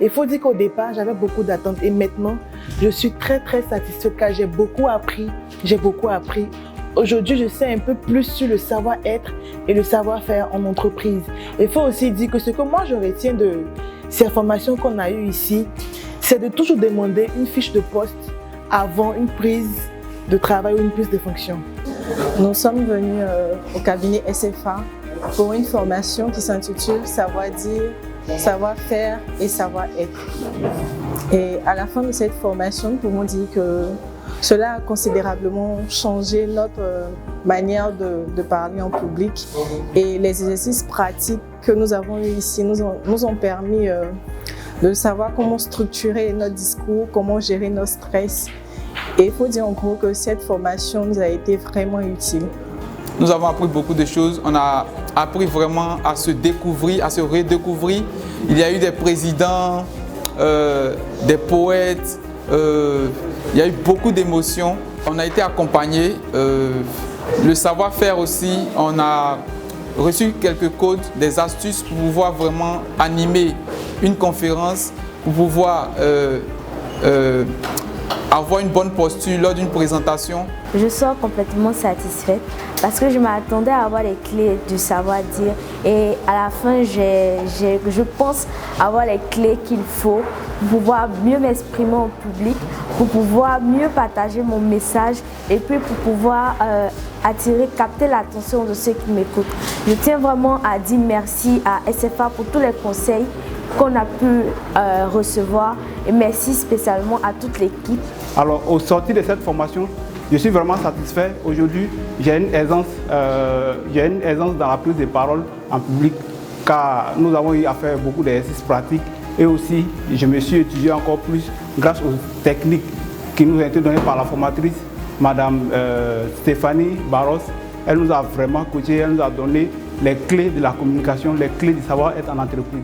Il faut dire qu'au départ, j'avais beaucoup d'attentes et maintenant, je suis très satisfaite car j'ai beaucoup appris. Aujourd'hui, je sais un peu plus sur le savoir-être et le savoir-faire en entreprise. Il faut aussi dire que ce que moi je retiens de ces formations qu'on a eues ici, c'est de toujours demander une fiche de poste avant une prise de travail ou une prise de fonction. Nous sommes venus au cabinet SFA pour une formation qui s'intitule Savoir-dire, savoir-faire et savoir-être. Et à la fin de cette formation, nous pouvons dire que cela a considérablement changé notre manière de parler en public et les exercices pratiques que nous avons eus ici nous ont permis de savoir comment structurer notre discours, comment gérer nos stress. Et il faut dire en gros que cette formation nous a été vraiment utile. Nous avons appris beaucoup de choses, on a appris vraiment à se découvrir, à se redécouvrir. Il y a eu des présidents, des poètes, il y a eu beaucoup d'émotions. On a été accompagnés, le savoir-faire aussi, on a reçu quelques codes, des astuces pour pouvoir vraiment animer une conférence, pour pouvoir avoir une bonne posture lors d'une présentation. Je sors complètement satisfaite parce que je m'attendais à avoir les clés du savoir-dire et à la fin, je pense avoir les clés qu'il faut pour pouvoir mieux m'exprimer au public, pour pouvoir mieux partager mon message et puis pour pouvoir capter l'attention de ceux qui m'écoutent. Je tiens vraiment à dire merci à SFA pour tous les conseils qu'on a pu recevoir et merci spécialement à toute l'équipe. Alors au sortir de cette formation, je suis vraiment satisfait. Aujourd'hui, j'ai une aisance dans la prise de parole en public car nous avons eu à faire beaucoup d'exercices pratiques et aussi je me suis étudié encore plus grâce aux techniques qui nous ont été données par la formatrice, Madame Stéphanie Barros. Elle nous a vraiment coaché, elle nous a donné les clés de la communication, les clés du savoir-être en entreprise.